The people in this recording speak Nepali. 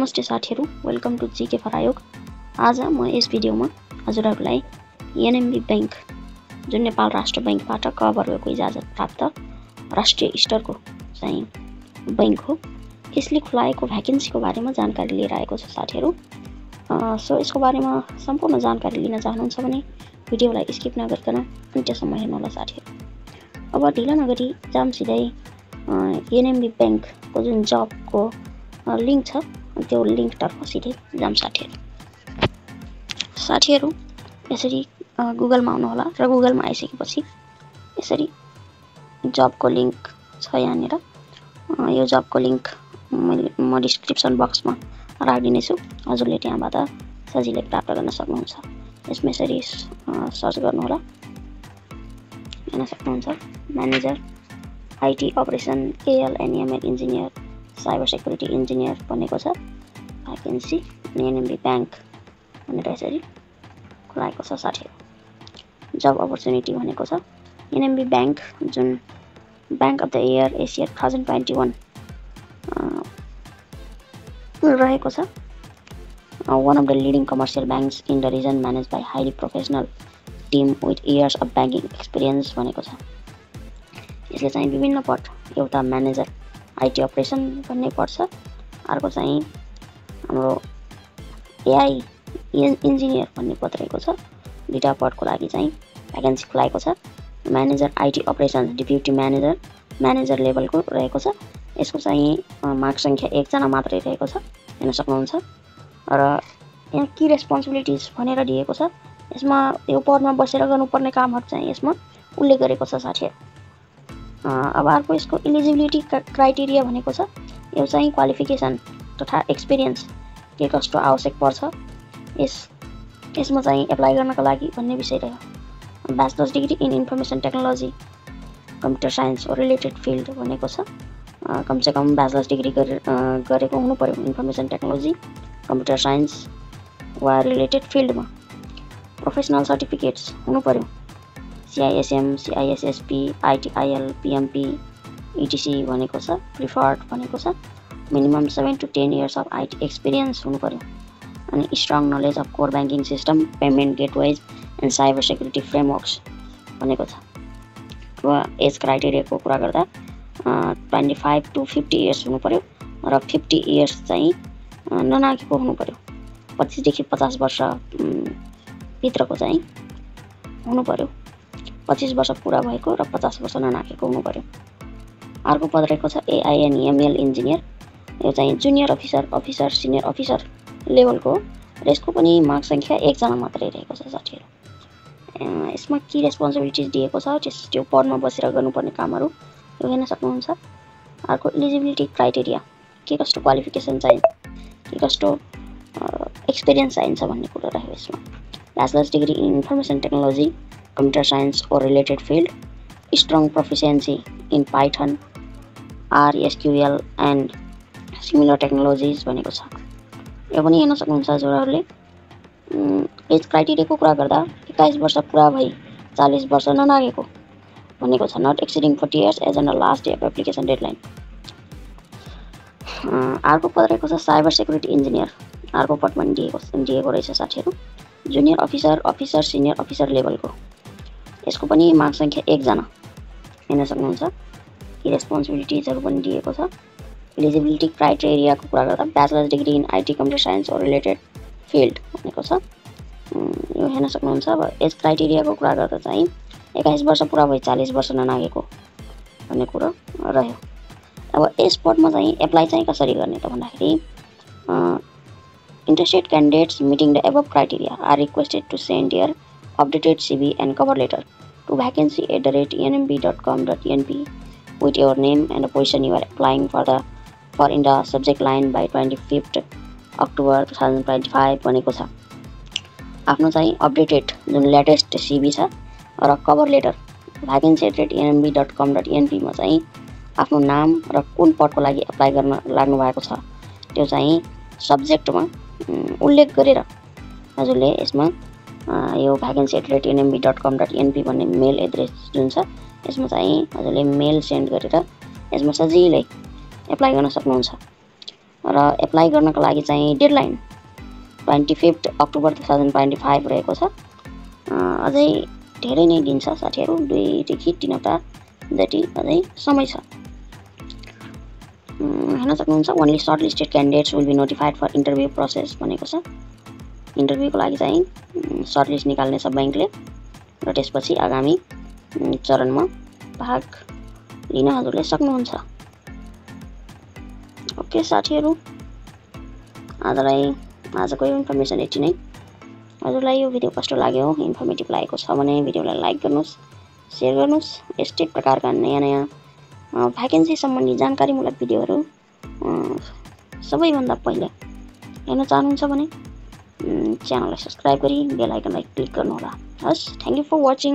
नमस्ते साथीहरु, वेलकम टु जीके फर आयोग। आज म यस भिडियोमा हजुरहरुलाई एनएमबी बैंक जुन नेपाल राष्ट्र बैंकबाट क वर्गको इजाजत प्राप्त राष्ट्रिय स्तरको चाहिँ बैंक हो, यसले खुलाएको भ्याकेन्सीको बारेमा जानकारी लिएर आएको छु साथीहरु। सो यसको बारेमा सम्पूर्ण जानकारी लिन चाहनुहुन्छ भने भिडियोलाई स्किप नगरिकन अन्त्यसम्म हेर्नु होला साथीहरु। अब ढिला नगरी जाम सिधै एनएमबी बैंकको जुन जबको लिंक छ त्यो लिंक तर्फ सिधै जाम साथीहरु। यसरी गुगलमा आउनु होला र गुगलमा आइसकेपछि यसरी जबको लिंक छ यहाँनिर। यो जबको लिंक म डिस्क्रिप्सन बक्समा राखिदिने छु, हजुरले त्यहाँबाट सजिलै प्राप्त गर्न सक्नुहुन्छ। यसमा यसरी सर्च गर्नु होला, हेर्न सक्नुहुन्छ म्यानेजर आईटी अपरेसन एएलएनएमएल इन्जिनियर साइबर सेक्युरिटी इन्जिनियर भनेको छ भ्याकेन्सी एनएमबी बैंक भनेर यसरी खुलाएको छ साथीहरु। जब अपर्च्युनिटी भनेको छ एनएमबी बैंक जुन bank of the year Asia 2021 रहेको छ। one of the leading commercial banks in the region managed by highly professional team with years of banking experience भनेको छ। यसले चाहिँ विभिन्न पद, एउटा म्यानेजर आईटी अपरेसन भन्ने पर्छ, अर्को चाहिँ हाम्रो एआई इन्जिनियर भन्ने पद रहेको छ। दुईटा पदको लागि चाहिँ भ्याकेन्सी खुलाएको छ। Manager IT operation deputy manager लेभलको रहेको छ। यसको चाहिँ मार्क संख्या 1 जना मात्रै रहेको छ, हेर्न सक्नुहुन्छ। र यहाँ की रेस्पोन्सिबिलिटिज भनेर दिएको छ। यसमा यो पदमा बसेर गर्नुपर्ने कामहरु चाहिँ यसमा उल्लेख गरेको छ साथीहरु। अब अर्को यसको एलिजिबिलिटी क्राइटेरिया भनेको छ, यो चाहिँ क्वालिफिकेसन तथा एक्सपिरियन्स के कस्तो आवश्यक पर्छ यसमा चाहिँ एप्लाई गर्नको लागि भन्ने विषय रह्यो। Bachelors degree in information technology computer science और रिलेटेड फिल्ड भनेको छ। कम से कम ब्याचलर्स डिग्री गरेको हुनु पर्यो इन्फर्मेसन टेक्नोलोजी कम्प्युटर साइन्स वा रिलेटेड फिल्डमा। प्रोफेसनल सर्टिफिकेट्स हुनु पर्यो, CISM, CISSP, ITIL, PMP, ETC भनेको छ। प्रिफर्ड भनेको छ। Minimum 7 to 10 years of IT experience हुनु पर्यो। अनि strong knowledge of core banking system, payment gateways and cyber security frameworks भनेको छ। र एज क्राइटेरियाको कुरा गर्दा 25 to 50 इयर्स हुनु पर्यो र 50 इयर्स चाहिँ ननागेको हुनु पर्यो। 25 देखि 50 वर्ष भित्रको चाहिँ हुनु पर्यो। 25 वर्ष पुरा भएको र 50 वर्ष ननागेको हुनु पर्यो। अर्को पद रहेको छ AINEML इन्जिनियर। यो चाहिँ जुनियर अफिसर सिनियर अफिसर लेभलको र यसको पनि मार्क संख्या 1 जना मात्रै रहेको छ साथीहरु। यसमा की रेस्पोन्सिबिलिटिज दिएको छ, त्यो पदमा बसेर गर्नुपर्ने कामहरु यो हेर्न सक्नुहुन्छ। अर्को एलिजिबिलिटी क्राइटेरिया के कस्तो क्वालिफिकेसन चाहिन्छ, के कस्तो एक्सपिरियन्स चाहिन्छ भन्ने कुरा रह्यो यसमा। Bachelors degree in information technology computer science और related field, strong proficiency in Python, R, SQL and similar technologies भनेको छ। यो पनि हेर्न सक्नुहुन्छ हजुरहरुले। एज क्राइटेरियाको कुरा गर्दा 21 वर्ष पुरा भई 40 वर्ष ननागेको भनेको छ। Not exceeding 40 years age on last day of application deadline. अर्को पद रहेको छ साइबर सेक्युरिटी इन्जिनियर। अर्को पद पनि दिएको रहेछ साथीहरु। जुनियर अफिसर सिनियर अफिसर लेभलको। यसको पनि मार्क संख्या 1 जना हेर्न सक्नुहुन्छ। की रेस्पोन्सिबिलिटिजहरु पनि दिएको छ। एलिजिबिलिटी क्राइटेरियाको कुरा गर्दा bachelors degree in IT computer science और रिलेटेड फिल्ड भनेको छ। यो हेर्न सक्नुहुन्छ। अब एज क्राइटेरियाको कुरा गर्दा चाहिँ 21 वर्ष पुरा भई 40 वर्ष ननागेको भन्ने कुरा रह्यो। अब यस पदमा चाहिँ एप्लाई चाहिँ कसरी गर्ने त भन्दाखेरि interested candidates meeting the above criteria are requested to send their updated CV and cover letter to vacancy@nmb.com.np with your name and the position you are applying for in the subject line by 25th October 2025 भनेको छ। आफ्नो चाहिँ अपडेटेड जुन लेटेस्ट CV छ र कभर लेटर vacancy@nmb.com.np मा चाहिँ आफ्नो नाम र कुन पदको लागि एप्लाई गर्न लाग्नु भएको छ त्यो चाहिँ सब्जेक्टमा उल्लेख गरेर हजुरले यसमा यो vacancy@nmb.com.np भन्ने मेल एड्रेस जुन छ यसमा चाहिँ हजुरले मेल सेन्ड गरेर यसमा सजिलै एप्लाई गर्न सक्नुहुन्छ। र एप्लाई गर्नको लागि चाहिँ डेडलाइन 25 अक्टोबर 2025 रहेको छ। अझै धेरै नै दिन छ साथीहरू, 2 देखि 3 हप्ता जति अझै समय छ। हेर्न सक्नुहुन्छ only shortlisted candidates will be notified for interview process भनेको छ। इन्टरभ्यूको लागि चाहिँ सर्टलिस्ट निकाल्नेछ बैंकले र त्यसपछि आगामी चरणमा भाग लिन हजुरले सक्नुहुन्छ। ओके साथीहरू, आजको यो इन्फर्मेसन यति नै। हजुरलाई यो भिडियो कस्तो लाग्यो, इन्फर्मेटिभ लागेको छ भने भिडियोलाई लाइक गर्नुहोस्, सेयर गर्नुहोस्। यस्तै प्रकारका नयाँ भ्याकेन्सी सम्बन्धी जानकारीमूलक भिडियोहरू सबैभन्दा पहिले हेर्न चाहनुहुन्छ भने च्यानललाई सब्स्क्राइब गरी बेल आइकनलाई क्लिक गर्नुहोला। हस्, थ्याङ्क यू फर वाचिङ।